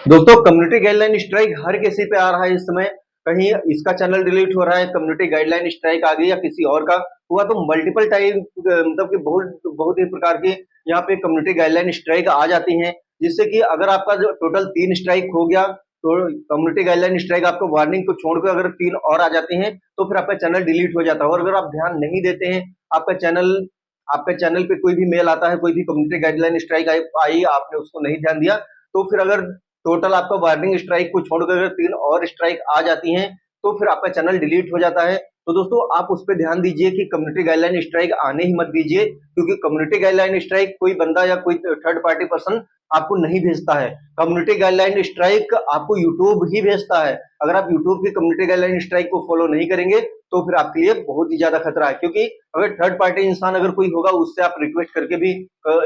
दोस्तों community guideline strike हर किसी पे आ रहा है इस समय। कहीं इसका चैनल डिलीट हो रहा है, कम्युनिटी गाइडलाइन स्ट्राइक आ गई या किसी और का हुआ तो मल्टीपल टाइम मतलब कि बहुत बहुत ही प्रकार की यहाँ पे कम्युनिटी गाइडलाइन स्ट्राइक आ जाती हैं, जिससे कि अगर आपका जो टोटल 3 स्ट्राइक हो गया तो कम्युनिटी गाइडलाइन स्ट्राइक आपको वार्निंग को छोड़ के अगर 3 और आ जाती हैं तो फिर आपका चैनल डिलीट हो जाता है। और अगर आप ध्यान नहीं देते हैं, आपका चैनल आपके चैनल पे कोई भी मेल आता है, कोई भी कम्युनिटी गाइडलाइन स्ट्राइक आई, आपने उसको नहीं ध्यान दिया, तो फिर अगर टोटल आपका वार्निंग स्ट्राइक को छोड़कर अगर 3 और स्ट्राइक आ जाती हैं तो फिर आपका चैनल डिलीट हो जाता है। तो दोस्तों आप उस पर ध्यान दीजिए कि कम्युनिटी गाइडलाइन स्ट्राइक आने ही मत दीजिए, क्योंकि कम्युनिटी गाइडलाइन स्ट्राइक कोई बंदा या कोई थर्ड पार्टी पर्सन आपको नहीं भेजता है। कम्युनिटी गाइडलाइन स्ट्राइक आपको यूट्यूब ही भेजता है। अगर आप यूट्यूब की कम्युनिटी गाइडलाइन स्ट्राइक को फॉलो नहीं करेंगे तो फिर आपके लिए बहुत ही ज्यादा खतरा है, क्योंकि अगर थर्ड पार्टी इंसान अगर कोई होगा उससे आप रिक्वेस्ट करके भी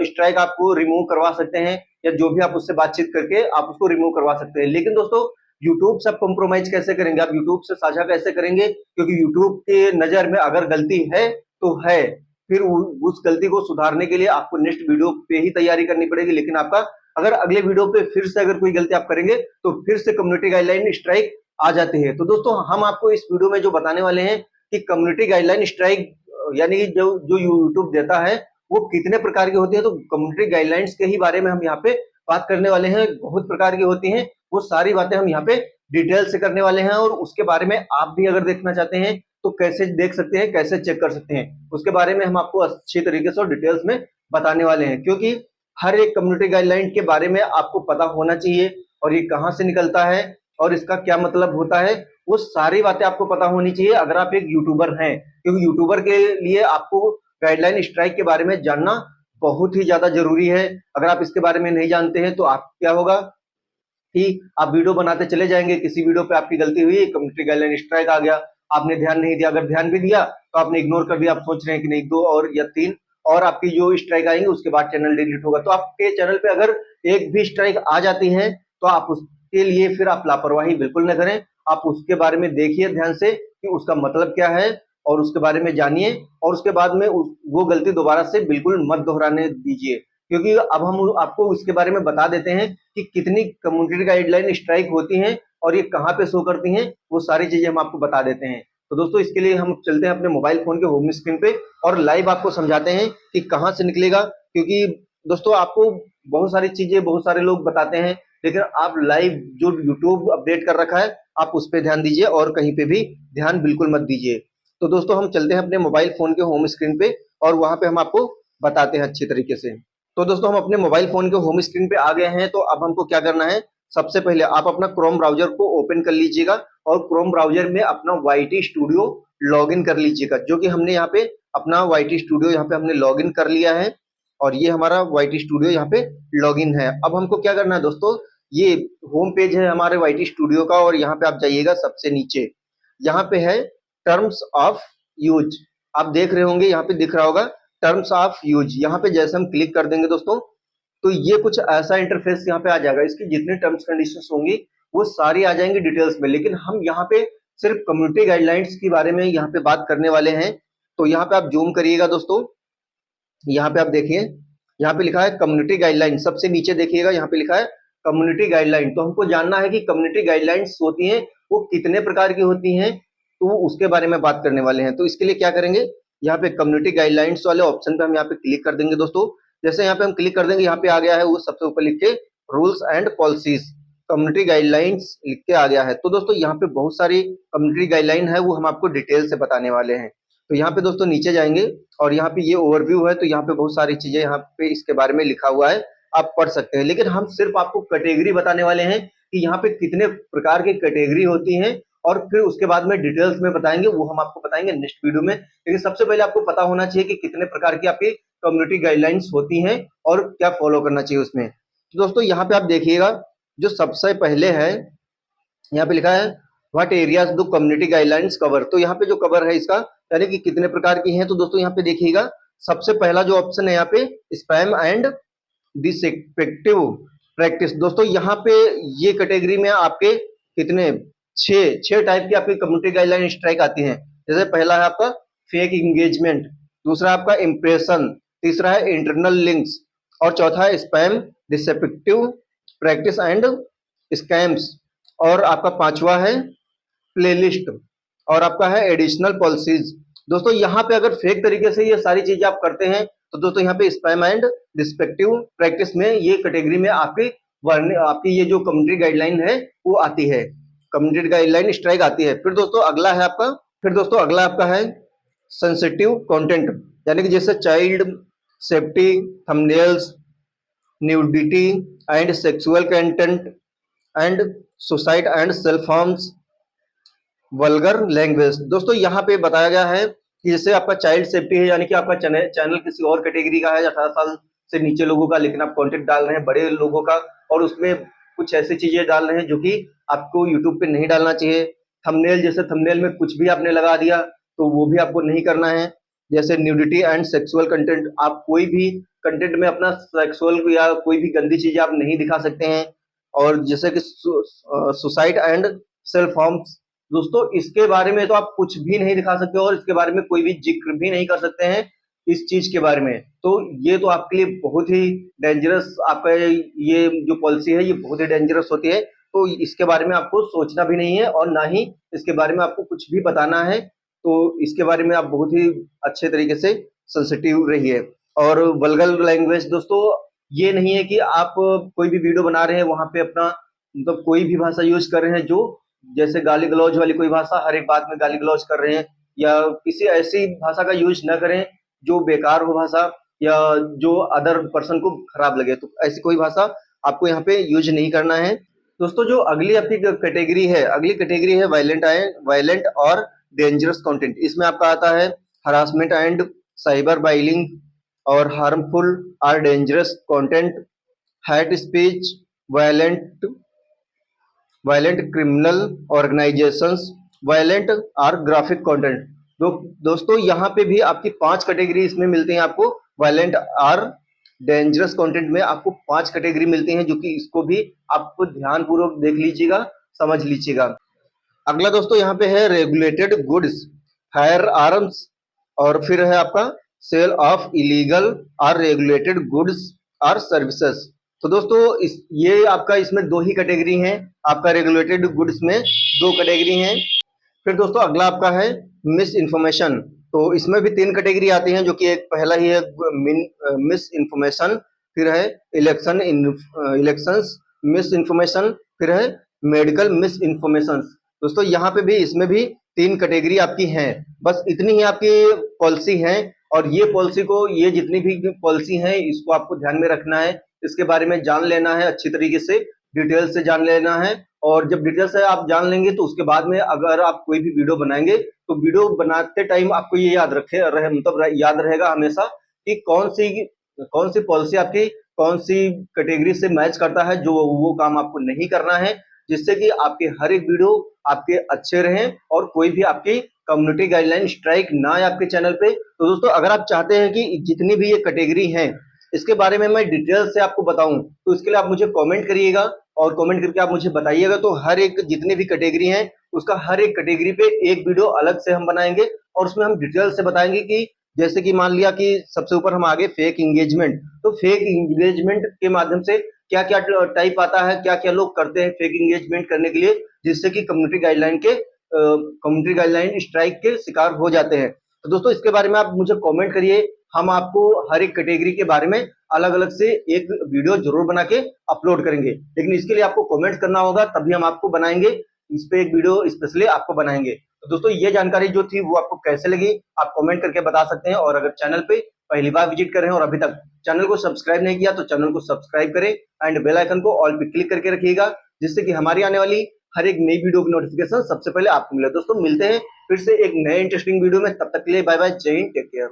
स्ट्राइक आपको रिमूव करवा सकते हैं, या जो भी आप उससे बातचीत करके आप उसको रिमूव करवा सकते हैं। लेकिन दोस्तों यूट्यूब से आप कॉम्प्रोमाइज कैसे करेंगे, आप यूट्यूब से साझा कैसे करेंगे, क्योंकि यूट्यूब के नजर में अगर गलती है तो है, फिर उस गलती को सुधारने के लिए आपको नेक्स्ट वीडियो पे ही तैयारी करनी पड़ेगी। लेकिन आपका अगर अगले वीडियो पे फिर से अगर कोई गलती आप करेंगे तो फिर से कम्युनिटी गाइडलाइन स्ट्राइक आ जाती है। तो दोस्तों हम आपको इस वीडियो में जो बताने वाले हैं कि कम्युनिटी गाइडलाइन स्ट्राइक यानी कि जो जो यूट्यूब देता है वो कितने प्रकार की होती है। तो कम्युनिटी गाइडलाइंस के ही बारे में हम यहाँ पे बात करने वाले हैं। बहुत प्रकार की होती हैं, वो सारी बातें हम यहाँ पे डिटेल से करने वाले हैं, और उसके बारे में आप भी अगर देखना चाहते हैं तो कैसे देख सकते हैं, कैसे चेक कर सकते हैं, उसके बारे में हम आपको अच्छी तरीके से और डिटेल्स में बताने वाले हैं। क्योंकि हर एक कम्युनिटी गाइडलाइन के बारे में आपको पता होना चाहिए, और ये कहाँ से निकलता है और इसका क्या मतलब होता है, वो सारी बातें आपको पता होनी चाहिए अगर आप एक यूट्यूबर हैं। क्योंकि यूट्यूबर के लिए आपको गाइडलाइन स्ट्राइक के बारे में जानना बहुत ही ज्यादा जरूरी है। अगर आप इसके बारे में नहीं जानते हैं तो आप क्या होगा कि आप वीडियो बनाते चले जाएंगे, किसी वीडियो पे आपकी गलती हुई, कम्युनिटी गाइडलाइन स्ट्राइक आ गया, आपने ध्यान नहीं दिया, अगर ध्यान भी दिया तो आपने इग्नोर कर दिया, आप सोच रहे हैं कि नहीं 2 और या 3 और आपकी जो स्ट्राइक आएंगे उसके बाद चैनल डिलीट होगा। तो आपके चैनल पे अगर एक भी स्ट्राइक आ जाती है तो आप उसके लिए फिर आप लापरवाही बिल्कुल न करें। आप उसके बारे में देखिए ध्यान से कि उसका मतलब क्या है, और उसके बारे में जानिए, और उसके बाद में वो गलती दोबारा से बिल्कुल मत दोहराने दीजिए। क्योंकि अब हम आपको इसके बारे में बता देते हैं कि कितनी कम्युनिटी गाइडलाइन स्ट्राइक होती हैं और ये कहाँ पे शो करती हैं, वो सारी चीजें हम आपको बता देते हैं। तो दोस्तों इसके लिए हम चलते हैं अपने मोबाइल फोन के होम स्क्रीन पे और लाइव आपको समझाते हैं कि कहाँ से निकलेगा। क्योंकि दोस्तों आपको बहुत सारी चीजें बहुत सारे लोग बताते हैं, लेकिन आप लाइव जो यूट्यूब अपडेट कर रखा है आप उस पर ध्यान दीजिए और कहीं पे भी ध्यान बिल्कुल मत दीजिए। तो दोस्तों हम चलते हैं अपने मोबाइल फोन के होम स्क्रीन पे और वहां पे हम आपको बताते हैं अच्छी तरीके से। तो दोस्तों हम अपने मोबाइल फोन के होम स्क्रीन पे आ गए हैं। तो अब हमको क्या करना है, सबसे पहले आप अपना क्रोम ब्राउजर को ओपन कर लीजिएगा और क्रोम ब्राउजर में अपना वाईटी स्टूडियो लॉगिन कर लीजिएगा, जो कि हमने यहाँ पे अपना वाईटी स्टूडियो यहाँ पे हमने लॉगिन कर लिया है, और ये हमारा वाईटी स्टूडियो यहाँ पे लॉगिन है। अब हमको क्या करना है दोस्तों, ये होम पेज है हमारे वाईटी स्टूडियो का, और यहाँ पे आप जाइएगा सबसे नीचे, यहाँ पे है टर्म्स ऑफ यूज। आप देख रहे होंगे यहाँ पे दिख रहा होगा टर्म्स ऑफ यूज। यहाँ पे जैसे हम क्लिक कर देंगे दोस्तों तो ये कुछ ऐसा इंटरफेस यहाँ पे आ जाएगा। इसकी जितनी टर्म्स कंडीशंस होंगी वो सारी आ जाएंगी डिटेल्स में, लेकिन हम यहाँ पे सिर्फ कम्युनिटी गाइडलाइंस के बारे में यहाँ पे बात करने वाले हैं। तो यहाँ पे आप जूम करिएगा दोस्तों, यहाँ पे आप देखिए, यहाँ पे लिखा है कम्युनिटी गाइडलाइन, सबसे नीचे देखिएगा यहाँ पे लिखा है कम्युनिटी गाइडलाइन। तो हमको जानना है कि कम्युनिटी गाइडलाइंस होती हैं वो कितने प्रकार की होती हैं, तो उसके बारे में बात करने वाले हैं। तो इसके लिए क्या करेंगे, यहाँ पे कम्युनिटी गाइडलाइंस वाले ऑप्शन पे हम यहाँ पे क्लिक कर देंगे दोस्तों। जैसे यहाँ पे हम क्लिक कर देंगे, यहाँ पे आ गया है वो सबसे ऊपर लिख के rules and policies, community guidelines लिख के आ गया है। तो दोस्तों यहाँ पे बहुत सारी कम्युनिटी गाइडलाइन है, वो हम आपको डिटेल से बताने वाले हैं। तो यहाँ पे दोस्तों नीचे जाएंगे और यहाँ पे ये ओवरव्यू है, तो यहाँ पे बहुत सारी चीजें यहाँ पे इसके बारे में लिखा हुआ है, आप पढ़ सकते हैं। लेकिन हम सिर्फ आपको कैटेगरी बताने वाले हैं कि यहाँ पे कितने प्रकार की कैटेगरी होती हैं, और फिर उसके बाद में डिटेल्स में बताएंगे, वो हम आपको बताएंगे नेक्स्ट वीडियो में। लेकिन सबसे पहले आपको पता होना चाहिए कि कितने प्रकार की आपकी कम्युनिटी गाइडलाइंस होती हैं और क्या फॉलो करना चाहिए उसमें। तो दोस्तों यहाँ पे आप देखिएगा, जो सबसे पहले है यहाँ पे लिखा है what areas do community guidelines cover. तो यहाँ पे जो कवर है इसका यानी कि कितने प्रकार की हैं, तो दोस्तों यहाँ पे देखिएगा सबसे पहला जो ऑप्शन है यहाँ पे स्पैम एंड डिसइफेक्टिव प्रैक्टिस। दोस्तों यहाँ पे ये कैटेगरी में आपके कितने छह टाइप की आपकी कम्युनिटी गाइडलाइन स्ट्राइक आती हैं। जैसे पहला है आपका फेक इंगेजमेंट, दूसरा आपका इंप्रेशन, तीसरा है इंटरनल लिंक्स, और चौथा है स्पैम, डिसइफेक्टिव प्रैक्टिस एंड स्कैम्स, और आपका पांचवा है प्लेलिस्ट, और आपका है एडिशनल पॉलिसीज। दोस्तों यहाँ पे अगर फेक तरीके से ये सारी चीजें आप करते हैं तो दोस्तों यहाँ पे स्पैम एंड रिस्पेक्टिव प्रैक्टिस में ये कैटेगरी में आपकी ये जो कम्युनिटी गाइडलाइन है वो आती है, कम्युनिटी गाइडलाइन स्ट्राइक आती है। फिर दोस्तों अगला आपका है सेंसिटिव कंटेंट, यानी कि जैसे child safety, thumbnails, nudity and sexual content and suicide and self harms, vulgar language. दोस्तों यहाँ पे बताया गया है कि जैसे आपका चाइल्ड सेफ्टी है, यानी कि आपका चैनल किसी और कैटेगरी का है, 18 साल से नीचे लोगों का, लेकिन आप कंटेंट डाल रहे हैं बड़े लोगों का, और उसमें कुछ ऐसी चीजें डाल रहे हैं जो कि आपको यूट्यूब पे नहीं डालना चाहिए। थंबनेल, जैसे थंबनेल में कुछ भी आपने लगा दिया तो वो भी आपको नहीं करना है। जैसे न्यूडिटी एंड सेक्सुअल कंटेंट, आप कोई भी कंटेंट में अपना सेक्सुअल या कोई भी गंदी चीजें आप नहीं दिखा सकते हैं। और जैसे कि सुसाइड एंड सेल्फ हार्म्स, दोस्तों इसके बारे में तो आप कुछ भी नहीं दिखा सकते और इसके बारे में कोई भी जिक्र भी नहीं कर सकते हैं इस चीज के बारे में। तो ये तो आपके लिए बहुत ही डेंजरस, आपका ये जो पॉलिसी है ये बहुत ही डेंजरस होती है। तो इसके बारे में आपको सोचना भी नहीं है और ना ही इसके बारे में आपको कुछ भी बताना है। तो इसके बारे में आप बहुत ही अच्छे तरीके से सेंसिटिव रहिए। और वल्गर लैंग्वेज, दोस्तों ये नहीं है कि आप कोई भी वीडियो बना रहे हैं वहां पे अपना मतलब कोई भी भाषा यूज कर रहे हैं जो जैसे गाली गलौज वाली कोई भाषा, हर एक बात में गाली गलौज कर रहे हैं, या किसी ऐसी भाषा का यूज न करें जो बेकार हो भाषा, या जो अदर पर्सन को खराब लगे। तो ऐसी कोई भाषा आपको यहाँ पे यूज नहीं करना है। दोस्तों जो अगली आपकी कैटेगरी है वायलेंट और डेंजरस कंटेंट। इसमें आपका आता है हरासमेंट एंड साइबर बाइलिंग और हार्मफुल और dangerous content, hate speech, violent criminal organisations, violent और ग्राफिक कंटेंट। दोस्तों यहाँ पे भी आपकी 5 कैटेगरी इसमें मिलती हैं आपको। वायलेंट और डेंजरस कंटेंट में आपको 5 कैटेगरी मिलती हैं, जो कि इसको भी आपको ध्यानपूर्वक देख लीजिएगा, समझ लीजिएगा। अगला दोस्तों यहाँ पे है रेगुलेटेड गुड्स, फायर आर्म्स, और फिर है आपका सेल ऑफ इलीगल और रेगुलेटेड गुड्स और सर्विसेज। तो दोस्तों ये आपका इसमें 2 ही कैटेगरी हैं, आपका रेगुलेटेड गुड्स में 2 कैटेगरी हैं। फिर दोस्तों अगला आपका है मिस इन्फॉर्मेशन। तो इसमें भी 3 कैटेगरी आती हैं, जो कि एक पहला ही है मिस इन्फॉर्मेशन, फिर है इलेक्शंस मिस इन्फॉर्मेशन, फिर है मेडिकल मिस इन्फॉर्मेशन। दोस्तों यहाँ पे भी इसमें भी 3 कैटेगरी आपकी हैं। बस इतनी ही आपकी पॉलिसी है, और ये पॉलिसी को, ये जितनी भी पॉलिसी हैं इसको आपको ध्यान में रखना है, इसके बारे में जान लेना है, अच्छी तरीके से डिटेल से जान लेना है। और जब डिटेल से आप जान लेंगे तो उसके बाद में अगर आप कोई भी वीडियो बनाएंगे तो वीडियो बनाते टाइम आपको ये मतलब याद रहेगा हमेशा कि कौन सी पॉलिसी आपकी कौन सी कैटेगरी से मैच करता है, जो वो काम आपको नहीं करना है, जिससे कि आपके हर एक वीडियो आपके अच्छे रहें और कोई भी आपकी कम्युनिटी गाइडलाइन स्ट्राइक ना आए आपके चैनल पे। तो दोस्तों अगर आप चाहते हैं कि जितनी भी ये कैटेगरी हैं इसके बारे में मैं डिटेल से आपको बताऊं, तो इसके लिए आप मुझे कमेंट करिएगा, और कमेंट करके आप मुझे बताइएगा। तो हर एक जितनी भी कैटेगरी हैं उसका हर एक कैटेगरी पे एक वीडियो अलग से हम बनाएंगे, और उसमें हम डिटेल से बताएंगे कि जैसे कि मान लिया कि सबसे ऊपर हम आगे फेक इंगेजमेंट, तो फेक इंगेजमेंट के माध्यम से क्या क्या टाइप आता है, क्या क्या लोग करते हैं फेक इंगेजमेंट करने के लिए, जिससे कि कम्युनिटी गाइडलाइन स्ट्राइक के शिकार हो जाते हैं। तो दोस्तों इसके बारे में आप मुझे कमेंट करिए, हम आपको हर एक कैटेगरी के बारे में अलग अलग से एक वीडियो जरूर बना के अपलोड करेंगे, लेकिन इसके लिए आपको कमेंट करना होगा, तभी हम आपको बनाएंगे, इस पे एक वीडियो स्पेशली आपको बनाएंगे। तो दोस्तों ये जानकारी जो थी वो आपको कैसे लगी आप कमेंट करके बता सकते हैं, और अगर चैनल पे पहली बार विजिट कर रहे हैं और अभी तक चैनल को सब्सक्राइब नहीं किया तो चैनल को सब्सक्राइब करें एंड बेल आइकन को ऑल पे क्लिक करके रखिएगा, जिससे कि हमारी आने वाली हर एक नई वीडियो की नोटिफिकेशन सबसे पहले आपको मिले। दोस्तों मिलते हैं फिर से एक नए इंटरेस्टिंग वीडियो में, तब तक के लिए बाय बाय, जय हिंद, टेक केयर।